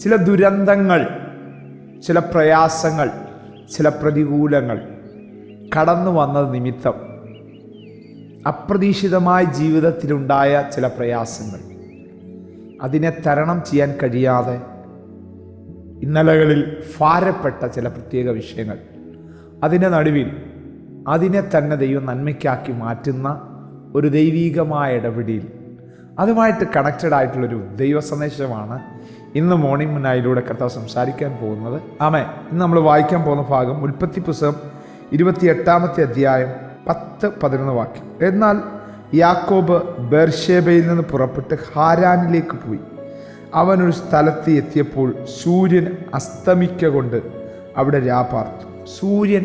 ചില ദുരന്തങ്ങൾ, ചില പ്രയാസങ്ങൾ, ചില പ്രതികൂലങ്ങൾ കടന്നു വന്നത് നിമിത്തം അപ്രതീക്ഷിതമായ ജീവിതത്തിലുണ്ടായ ചില പ്രയാസങ്ങൾ, അതിനെ തരണം ചെയ്യാൻ കഴിയാതെ ഇന്നലകളിൽ ഭാരപ്പെട്ട ചില പ്രത്യേക വിഷയങ്ങൾ, അതിൻ്റെ നടുവിൽ അതിനെ തന്നെ ദൈവം നന്മയ്ക്കാക്കി മാറ്റുന്ന ഒരു ദൈവീകമായ ഇടപെടൽ, അതുമായിട്ട് കണക്റ്റഡ് ആയിട്ടുള്ളൊരു ദൈവ സന്ദേശമാണ് ഇന്ന് മോർണിംഗ് മുന്നായിലൂടെ കർത്താവ് സംസാരിക്കാൻ പോകുന്നത്. ആമേൻ. ഇന്ന് നമ്മൾ വായിക്കാൻ പോകുന്ന ഭാഗം ഉൽപ്പത്തി പുസ്തകം 28-ാമത്തെ അധ്യായം 10-11 വാക്യം. എന്നാൽ യാക്കോബ് ബേർഷേബയിൽ നിന്ന് പുറപ്പെട്ട് ഹാരാനിലേക്ക് പോയി. അവനൊരു സ്ഥലത്ത് എത്തിയപ്പോൾ സൂര്യൻ അസ്തമിക്കൊണ്ട് അവിടെ രാപാർത്തു. സൂര്യൻ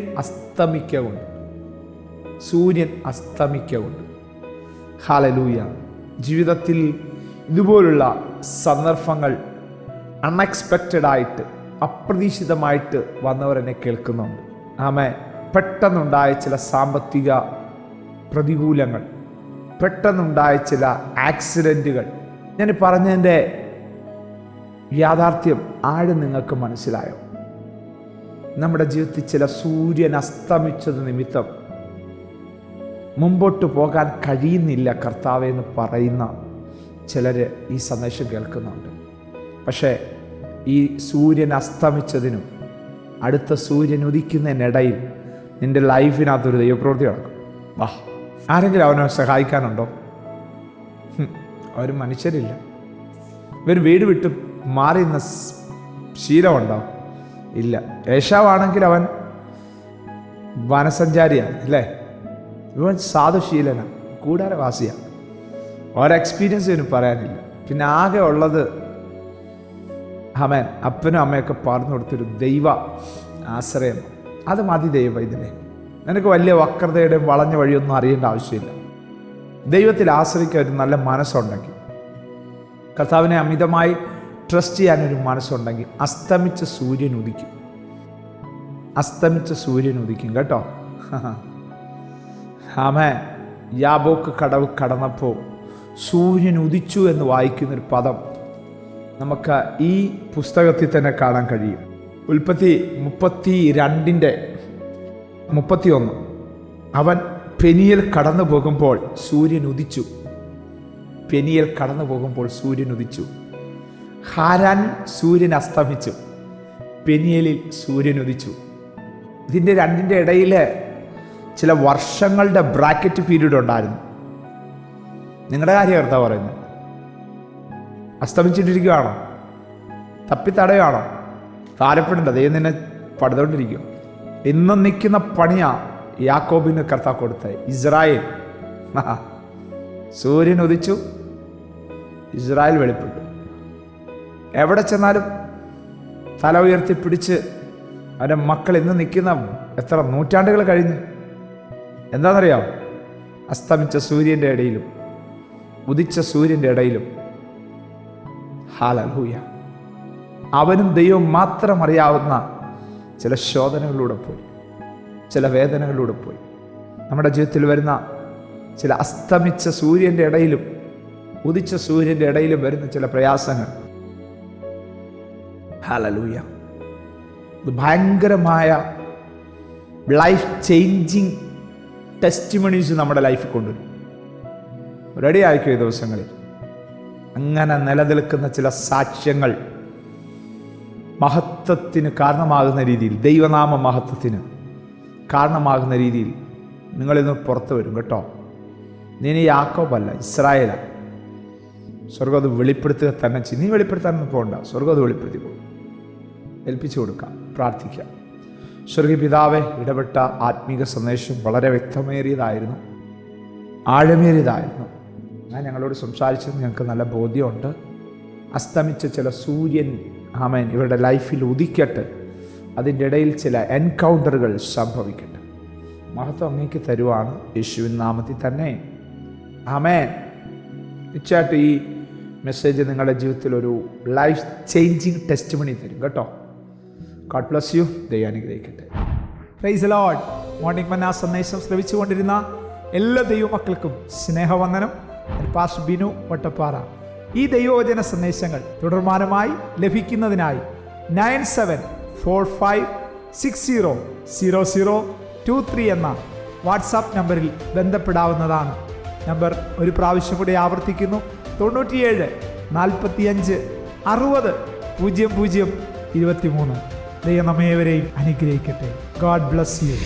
അസ്തമിക്കൊണ്ട്. ഹല്ലേലൂയ. ജീവിതത്തിൽ ഇതുപോലുള്ള സന്ദർഭങ്ങൾ അൺഎക്സ്പെക്റ്റഡ് ആയിട്ട്, അപ്രതീക്ഷിതമായിട്ട് വന്നവരെന്നെ കേൾക്കുന്നുണ്ട്. ആമേൻ. പെട്ടെന്നുണ്ടായ ചില സാമ്പത്തിക പ്രതികൂലങ്ങൾ, പെട്ടെന്നുണ്ടായ ചില ആക്സിഡൻറ്റുകൾ, ഞാൻ പറഞ്ഞതിൻ്റെ യാഥാർത്ഥ്യം ആഴം നിങ്ങൾക്ക് മനസ്സിലായോ? നമ്മുടെ ജീവിതത്തിൽ ചില സൂര്യൻ അസ്തമിച്ചത് നിമിത്തം മുമ്പോട്ട് പോകാൻ കഴിയുന്നില്ല കർത്താവേ എന്ന് പറയുന്ന ചിലർ ഈ സന്ദേശം കേൾക്കുന്നുണ്ട്. പക്ഷേ ഈ സൂര്യൻ അസ്തമിച്ചതിനും അടുത്ത സൂര്യൻ ഉദിക്കുന്നതിനിടയിൽ നിൻ്റെ ലൈഫിനകത്തൊരു ദൈവപ്രവൃത്തി നടക്കും. വാ, ആരെങ്കിലും അവനെ സഹായിക്കാനുണ്ടോ? അവർ മനുഷ്യരില്ല. ഇവർ വീട് വിട്ട് മാറി നിന്ന ശീലമുണ്ടോ? ഇല്ല. ഏശാവാണെങ്കിൽ അവൻ വനസഞ്ചാരിയാണ്, അല്ലേ? ഇവൻ സാധുശീലനാണ്, കൂടാരവാസിയാണ്. എക്സ്പീരിയൻസ് ഇവന് പറയാനില്ല. പിന്നെ ആകെ ഉള്ളത് ആമേൻ അപ്പനും അമ്മയൊക്കെ പറഞ്ഞു കൊടുത്തൊരു ദൈവ ആശ്രയം. അത് മതി ദൈവം. ഇതിനെ നിനക്ക് വലിയ വക്രതയുടെയും വളഞ്ഞ വഴിയൊന്നും അറിയേണ്ട ആവശ്യമില്ല. ദൈവത്തിൽ ആശ്രയിക്കാൻ ഒരു നല്ല മനസ്സുണ്ടെങ്കിൽ, കർത്താവിനെ അമിതമായി ട്രസ്റ്റ് ചെയ്യാനൊരു മനസ്സുണ്ടെങ്കിൽ അസ്തമിച്ച സൂര്യൻ ഉദിക്കും കേട്ടോ. ആമേൻ. യാബോക്ക് കടവ് കടന്നപ്പോൾ സൂര്യൻ ഉദിച്ചു എന്ന് വായിക്കുന്നൊരു പദം നമുക്ക് ഈ പുസ്തകത്തിൽ തന്നെ കാണാൻ കഴിയും. ഉൽപ്പത്തി 32:31. അവൻ പെനിയൽ കടന്നു പോകുമ്പോൾ സൂര്യൻ ഉദിച്ചു. ഹാരാനിൽ സൂര്യൻ അസ്തമിച്ചു, പെനിയലിൽ സൂര്യൻ ഉദിച്ചു. ഇതിൻ്റെ രണ്ടിൻ്റെ ഇടയിൽ ചില വർഷങ്ങളുടെ ബ്രാക്കറ്റ് പീരീഡ് ഉണ്ടായിരുന്നു. നിങ്ങളുടെ കാര്യം എന്താ പറയുന്നത്? അസ്തമിച്ചിട്ടിരിക്കുകയാണോ? തപ്പിത്തടയാണോ? താരപ്പെടേണ്ട. ദൈവം നിന്നെ പടുത്തോണ്ടിരിക്കും. ഇന്നും നിൽക്കുന്ന പണിയാ യാക്കോബിന് കർത്താവ് കൊടുത്തത്. ഇസ്രായേൽ സൂര്യൻ ഉദിച്ചു, ഇസ്രായേൽ വെളിപ്പെട്ടു. എവിടെ ചെന്നാലും തല ഉയർത്തി പിടിച്ച് അവൻ്റെ മക്കൾ ഇന്ന് നിൽക്കുന്ന എത്ര നൂറ്റാണ്ടുകൾ കഴിഞ്ഞ്. എന്താണെന്നറിയാമോ? അസ്തമിച്ച സൂര്യൻ്റെ ഇടയിലും ഉദിച്ച സൂര്യൻ്റെ ഇടയിലും ഹല്ലേലൂയ അവനും ദൈവം മാത്രം അറിയാവുന്ന ചില ശോധനകളിലൂടെ പോയി, ചില വേദനകളിലൂടെ പോയി. നമ്മുടെ ജീവിതത്തിൽ വരുന്ന ചില അസ്തമിച്ച സൂര്യൻ്റെ ഇടയിലും ഉദിച്ച സൂര്യൻ്റെ ഇടയിലും വരുന്ന ചില പ്രയാസങ്ങൾ, ഹല്ലേലൂയ, ഇത് ഭയങ്കരമായ ലൈഫ് ചേഞ്ചിങ് ടെസ്റ്റിമണീസ് നമ്മുടെ ലൈഫിൽ കൊണ്ടുവരും. റെഡി ആയിരിക്കും ഈ ദിവസങ്ങളിൽ. അങ്ങനെ നിലനിൽക്കുന്ന ചില സാക്ഷ്യങ്ങൾ മഹത്വത്തിന് കാരണമാകുന്ന രീതിയിൽ, ദൈവനാമ മഹത്വത്തിന് കാരണമാകുന്ന രീതിയിൽ നിങ്ങളിന്ന് പുറത്തു വരും കേട്ടോ. നീ യാക്കോബല്ല, ഇസ്രായേലാണ്. സ്വർഗ്ഗം അത് വെളിപ്പെടുത്തുക തന്നെ ചെയ്യും. നീ വെളിപ്പെടുത്താനൊന്നും പോകണ്ട, സ്വർഗ്ഗം അത് വെളിപ്പെടുത്തി പോകും. ഏൽപ്പിച്ചു കൊടുക്കാം, പ്രാർത്ഥിക്കാം. സ്വർഗീയ പിതാവേ, ഇടപെട്ട ആത്മീക സന്ദേശം വളരെ വ്യക്തമേറിയതായിരുന്നു, ആഴമേറിയതായിരുന്നു. ഞാൻ ഞങ്ങളോട് സംസാരിച്ചത് ഞങ്ങൾക്ക് നല്ല ബോധ്യമുണ്ട്. അസ്തമിച്ച ചില സൂര്യൻ ആമേൻ ഇവരുടെ ലൈഫിൽ ഉദിക്കട്ടെ. അതിൻ്റെ ഇടയിൽ ചില എൻകൗണ്ടറുകൾ സംഭവിക്കട്ടെ. മഹത്വം അങ്ങേക്ക് തരുവാണ് യേശുവിൻ നാമത്തിൽ തന്നെ, ആമേൻ. നിശ്ചയമായിട്ട് ഈ മെസ്സേജ് നിങ്ങളുടെ ജീവിതത്തിൽ ഒരു ലൈഫ് ചേഞ്ചിങ് ടെസ്റ്റിമണി തരും കേട്ടോ. God bless you. ദൈവം അനുഗ്രഹിക്കട്ടെ. Praise the Lord. മോർണിംഗ് മന്ന സന്ദേശം ശ്രവിച്ചുകൊണ്ടിരുന്ന എല്ലാ ദൈവമക്കൾക്കും സ്നേഹവന്ദനം. പാസ്റ്റർ ബിനു വട്ടപ്പാറ. ഈ ദൈവവചന സന്ദേശങ്ങൾ തുടർമാനമായി ലഭിക്കുന്നതിനായി 9745600023 എന്ന വാട്സാപ്പ് നമ്പറിൽ ബന്ധപ്പെടാവുന്നതാണ്. നമ്പർ ഒരു പ്രാവശ്യം കൂടി ആവർത്തിക്കുന്നു: 97 45 60 00 23. ദൈവം നമ്മേവരെയും അനുഗ്രഹിക്കട്ടെ. God bless you.